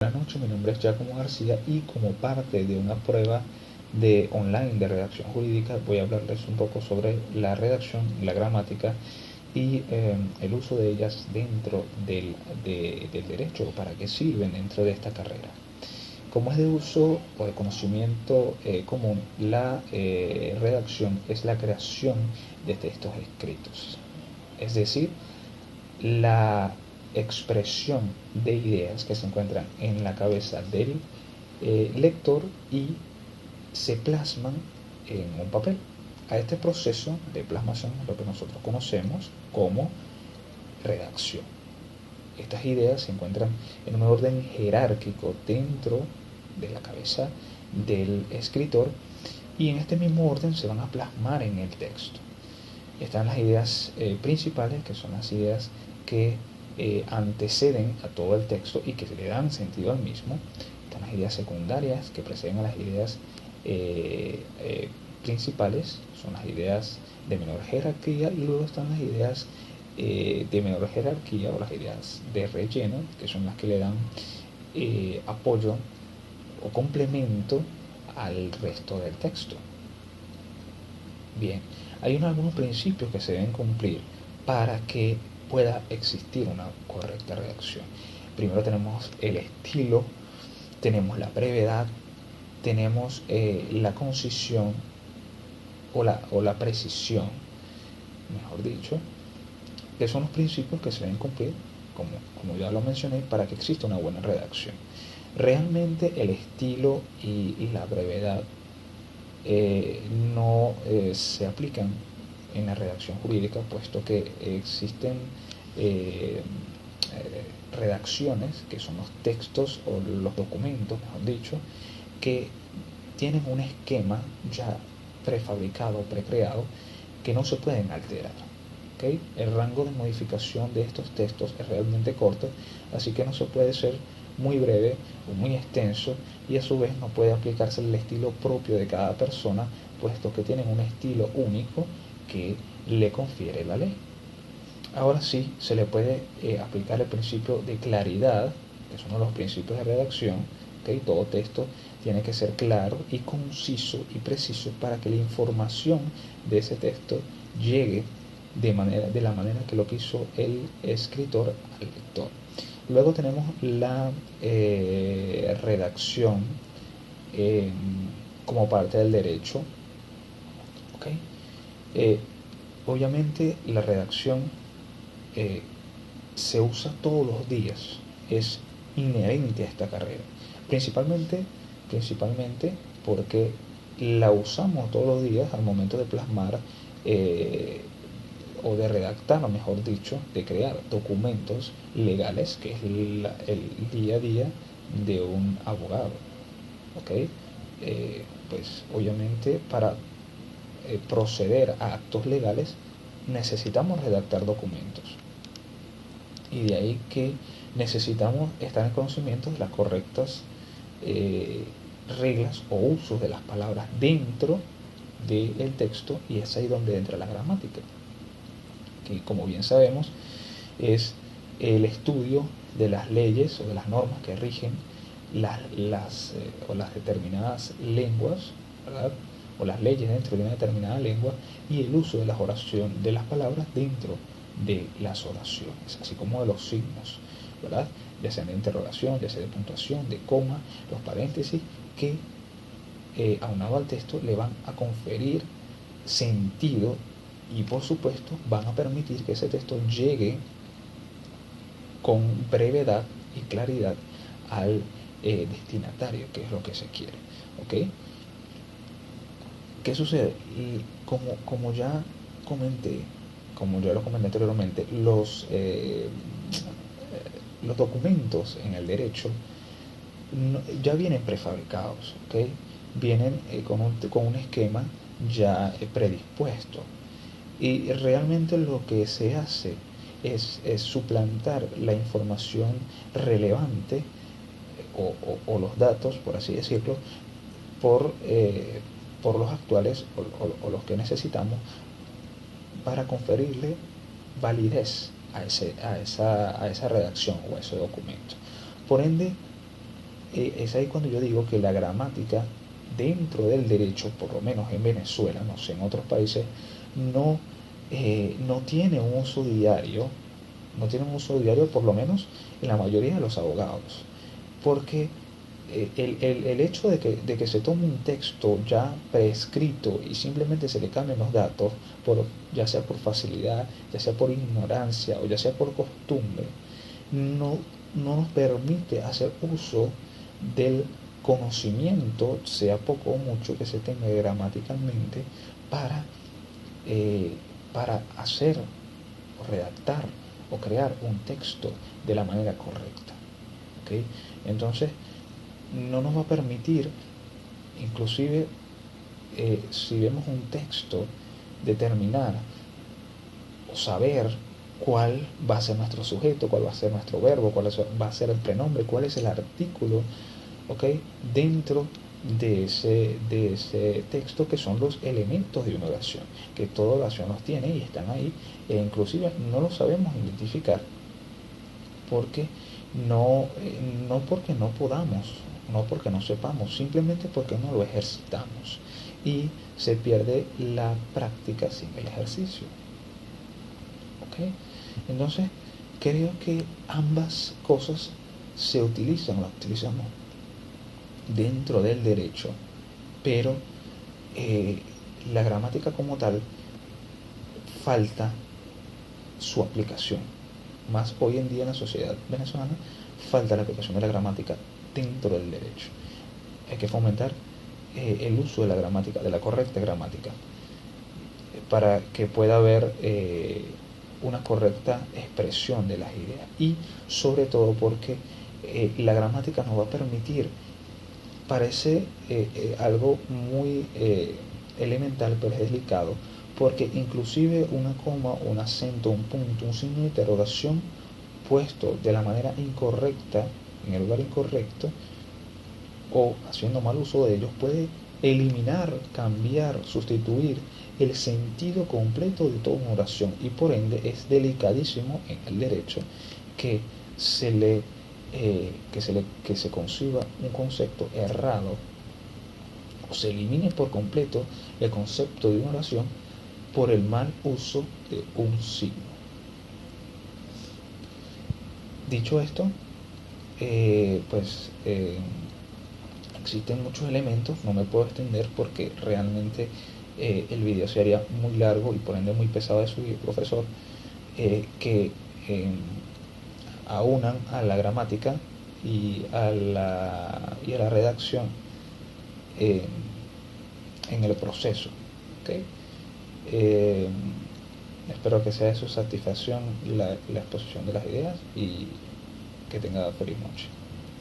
Buenas noches, mi nombre es Giacomo García y como parte de una prueba de online de redacción jurídica voy a hablarles un poco sobre la redacción, la gramática y el uso de ellas dentro del derecho, para qué sirven dentro de esta carrera. Como es de uso o de conocimiento común, la redacción es la creación de textos escritos, es decir, la expresión de ideas que se encuentran en la cabeza del lector y se plasman en un papel. A este proceso de plasmación es lo que nosotros conocemos como redacción. Estas ideas se encuentran en un orden jerárquico dentro de la cabeza del escritor y en este mismo orden se van a plasmar en el texto. Están las ideas principales, que son las ideas que anteceden a todo el texto y que le dan sentido al mismo. Están las ideas secundarias que preceden a las ideas principales, son las ideas de menor jerarquía, y luego están las ideas de menor jerarquía o las ideas de relleno, que son las que le dan apoyo o complemento al resto del texto. Bien, hay algunos principios que se deben cumplir para que pueda existir una correcta redacción. Primero tenemos el estilo, tenemos la brevedad, tenemos la concisión o la precisión, mejor dicho, que son los principios que se deben cumplir, como ya lo mencioné, para que exista una buena redacción. Realmente el estilo y la brevedad no se aplican en la redacción jurídica, puesto que existen eh, redacciones, que son los textos o los documentos, mejor dicho, que tienen un esquema ya prefabricado, precreado, que no se pueden alterar. ¿Okay? El rango de modificación de estos textos es realmente corto, así que no se puede ser muy breve o muy extenso, y a su vez no puede aplicarse el estilo propio de cada persona, puesto que tienen un estilo único que le confiere la ley. Ahora sí, se le puede aplicar el principio de claridad, que es uno de los principios de redacción. ¿Okay? Todo texto tiene que ser claro y conciso y preciso para que la información de ese texto llegue de la manera que lo quiso el escritor al lector. Luego tenemos la redacción como parte del derecho. ¿Okay? Obviamente la redacción eh, se usa todos los días, es inherente a esta carrera, principalmente porque la usamos todos los días al momento de plasmar o de redactar, o mejor dicho, de crear documentos legales, que es el día a día de un abogado. ¿Okay? Pues obviamente para proceder a actos legales necesitamos redactar documentos, y de ahí que necesitamos estar en conocimiento de las correctas reglas o usos de las palabras dentro del texto, y es ahí donde entra la gramática, que como bien sabemos es el estudio de las leyes o de las normas que rigen las determinadas lenguas, ¿verdad? O las leyes dentro de una determinada lengua, y el uso de las oraciones, de las palabras dentro de las oraciones, así como de los signos, ¿verdad? Ya sean de interrogación, ya sea de puntuación, de coma, los paréntesis, que aunado al texto le van a conferir sentido y por supuesto van a permitir que ese texto llegue con brevedad y claridad al destinatario, que es lo que se quiere. ¿Okay? ¿Qué sucede? Y como ya comenté, como ya lo comenté anteriormente, los documentos en el derecho ya vienen prefabricados, ¿okay? Vienen con un esquema ya predispuesto, y realmente lo que se hace es suplantar la información relevante o los datos, por así decirlo, por, eh, por los actuales o los que necesitamos para conferirle validez a esa redacción o a ese documento. Por ende, es ahí cuando yo digo que la gramática dentro del derecho, por lo menos en Venezuela, no sé, en otros países, no, no tiene un uso diario, no tiene un uso diario por lo menos en la mayoría de los abogados, porque el hecho de que se tome un texto ya prescrito y simplemente se le cambien los datos, ya sea por facilidad, ya sea por ignorancia o ya sea por costumbre, no, no nos permite hacer uso del conocimiento, sea poco o mucho que se tenga gramaticalmente, para, eh, para hacer o redactar o crear un texto de la manera correcta. ¿Okay? Entonces, no nos va a permitir, inclusive si vemos un texto, determinar o saber cuál va a ser nuestro sujeto, cuál va a ser nuestro verbo, cuál va a ser el prenombre, cuál es el artículo, ¿ok? Dentro de ese texto, que son los elementos de una oración, que toda oración los tiene y están ahí, e inclusive no los sabemos identificar porque no porque no podamos, no porque no sepamos, simplemente porque no lo ejercitamos y se pierde la práctica sin el ejercicio. ¿Ok? Entonces, creo que ambas cosas se utilizan, las utilizamos dentro del derecho, pero la gramática como tal falta su aplicación. Más hoy en día en la sociedad venezolana falta la aplicación de la gramática dentro del derecho. Hay que fomentar el uso de la gramática, de la correcta gramática, para que pueda haber una correcta expresión de las ideas, y sobre todo porque la gramática nos va a permitir, parece algo muy elemental, pero es delicado, porque inclusive una coma, un acento, un punto, un signo de interrogación puesto de la manera incorrecta, en el lugar incorrecto, o haciendo mal uso de ellos, puede eliminar, cambiar, sustituir el sentido completo de toda una oración, y por ende es delicadísimo en el derecho que que se conciba un concepto errado o se elimine por completo el concepto de una oración por el mal uso de un signo. Dicho esto, pues existen muchos elementos, no me puedo extender porque realmente el video se haría muy largo y por ende muy pesado de subir, profesor, que aunan a la gramática y a la redacción eh, en el proceso. ¿Okay? Eh, Espero que sea de su satisfacción la exposición de las ideas y que tenga feliz noche.